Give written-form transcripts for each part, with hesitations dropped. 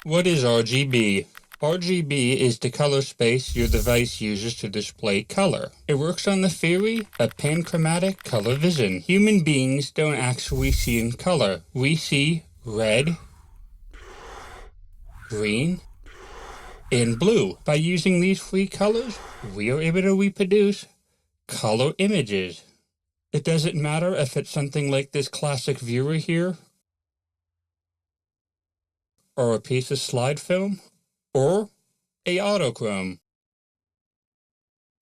What is RGB? RGB is the color space your device uses to display color. It works on the theory of panchromatic color vision. Human beings don't actually see in color. We see red, green, and blue. By using these three colors, we are able to reproduce color images. It doesn't matter if it's something like this classic viewer here, or a piece of slide film, or a autochrome.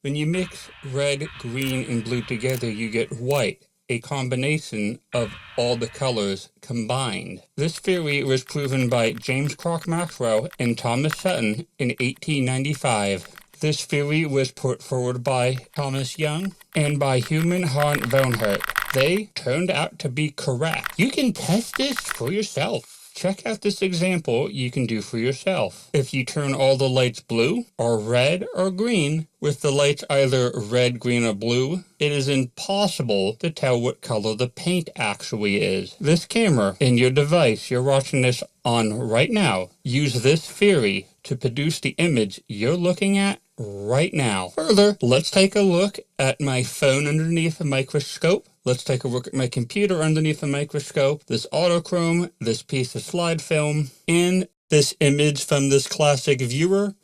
When you mix red, green, and blue together, you get white, a combination of all the colors combined. This theory was proven by James Clerk Maxwell and Thomas Sutton in 1895. This theory was put forward by Thomas Young and by Human Hahn Bernhardt. They turned out to be correct. You can test this for yourself. Check out this example you can do for yourself. If you turn all the lights blue, or red, or green, with the lights either red, green, or blue, it is impossible to tell what color the paint actually is. This camera in your device you're watching this on right now, use this theory to produce the image you're looking at right now. Further, let's take a look at my phone underneath a microscope. Let's take a look at my computer underneath a microscope, this autochrome, this piece of slide film, and this image from this classic viewer,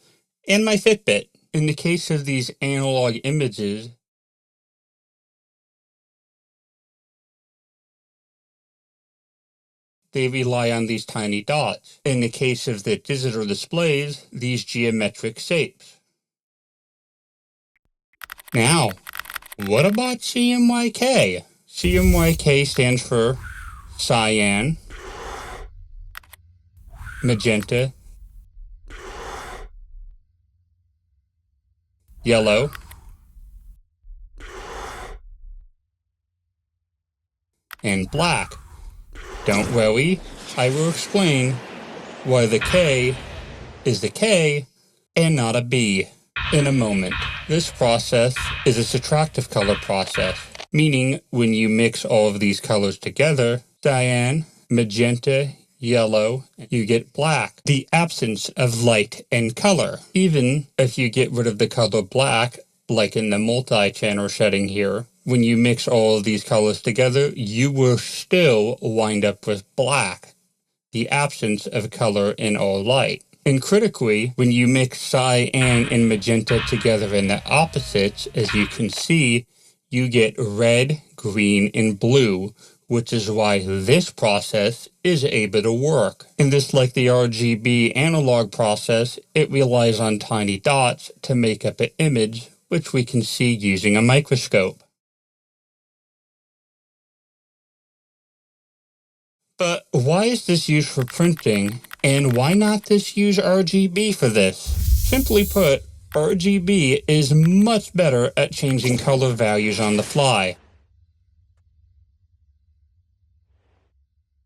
and my Fitbit. In the case of these analog images, they rely on these tiny dots. In the case of the digital displays, these geometric shapes. Now, what about CMYK? CMYK stands for cyan, magenta, yellow, and black. Don't worry, I will explain why the K is the K and not a B in a moment. This process is a subtractive color process, meaning when you mix all of these colors together, cyan, magenta, yellow, you get black, the absence of light and color. Even if you get rid of the color black, like in the multi-channel setting here, when you mix all of these colors together, you will still wind up with black, the absence of color in all light. And critically, when you mix cyan and magenta together in the opposites, as you can see, you get red, green, and blue, which is why this process is able to work. And just like the RGB analog process, it relies on tiny dots to make up an image, which we can see using a microscope. But why is this used for printing, and why not just use RGB for this? Simply put, RGB is much better at changing color values on the fly.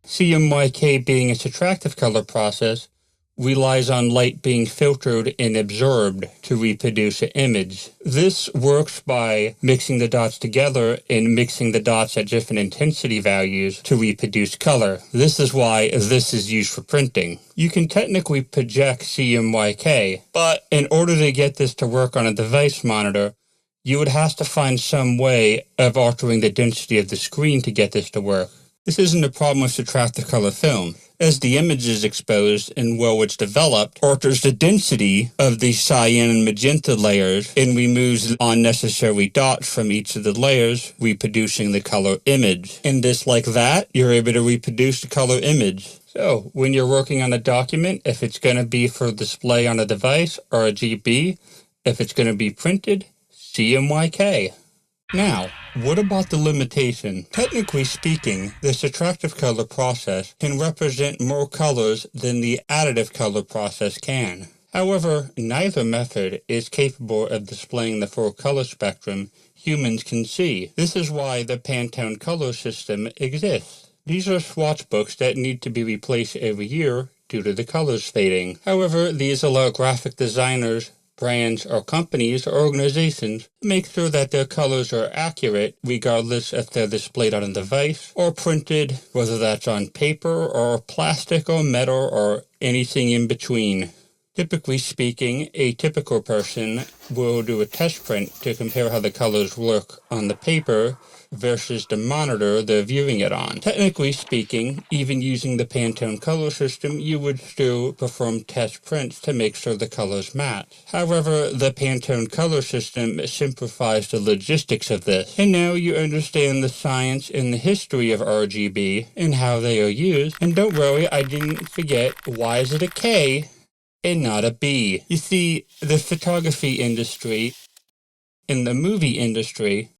CMYK being a subtractive color process relies on light being filtered and absorbed to reproduce an image. This works by mixing the dots together and mixing the dots at different intensity values to reproduce color. This is why this is used for printing. You can technically project CMYK, but in order to get this to work on a device monitor, you would have to find some way of altering the density of the screen to get this to work. This isn't a problem with subtractive color film. As the image is exposed and well it's developed, alters the density of the cyan and magenta layers and removes unnecessary dots from each of the layers, reproducing the color image. And just like that, you're able to reproduce the color image. So, when you're working on a document, if it's going to be for display on a device or a GB, if it's going to be printed, CMYK. Now, what about the limitation? Technically speaking, the subtractive color process can represent more colors than the additive color process can. However, neither method is capable of displaying the full color spectrum humans can see. This is why the Pantone color system exists. These are swatch books that need to be replaced every year due to the colors fading. However, these allow graphic designers brands or companies or organizations make sure that their colors are accurate regardless if they're displayed on a device or printed, whether that's on paper or plastic or metal or anything in between. Typically speaking, a typical person will do a test print to compare how the colors look on the paper versus the monitor they're viewing it on. Technically speaking, even using the Pantone color system, you would still perform test prints to make sure the colors match. However, the Pantone color system simplifies the logistics of this, and now you understand the science and the history of RGB and how they are used. And don't worry, I didn't forget, why is it a K and not a B? You see, the photography industry, in the movie industry,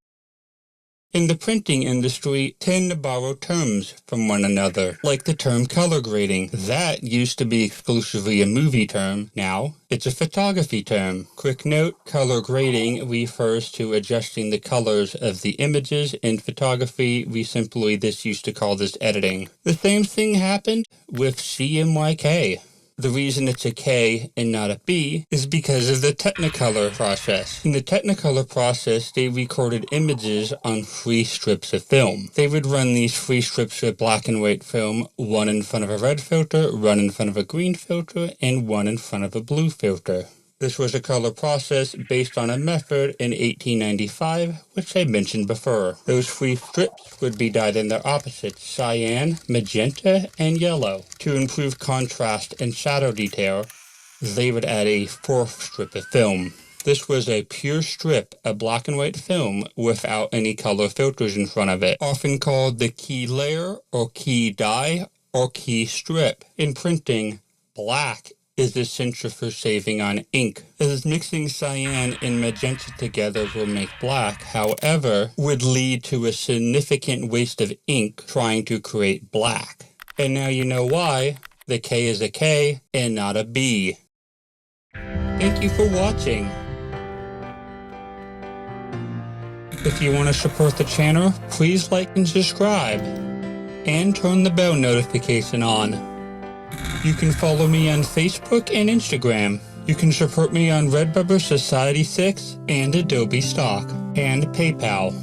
in the printing industry tend to borrow terms from one another, like the term color grading. That used to be exclusively a movie term. Now, it's a photography term. Quick note, color grading refers to adjusting the colors of the images. In photography, we simply used to call this editing. The same thing happened with CMYK. The reason it's a K and not a B is because of the Technicolor process. In the Technicolor process, they recorded images on 3 strips of film. They would run these 3 strips of black and white film, one in front of a red filter, one in front of a green filter, and one in front of a blue filter. This was a color process based on a method in 1895, which I mentioned before. Those 3 strips would be dyed in their opposites, cyan, magenta, and yellow. To improve contrast and shadow detail, they would add a 4th strip of film. This was a pure strip of black and white film without any color filters in front of it, often called the key layer or key dye or key strip. In printing, black is essential for saving on ink, as mixing cyan and magenta together will make black, however, would lead to a significant waste of ink trying to create black. And now you know why the K is a K and not a B. Thank you for watching. If you want to support the channel, please like and subscribe, and turn the bell notification on. You can follow me on Facebook and Instagram. You can support me on Redbubble Society 6 and Adobe Stock and PayPal.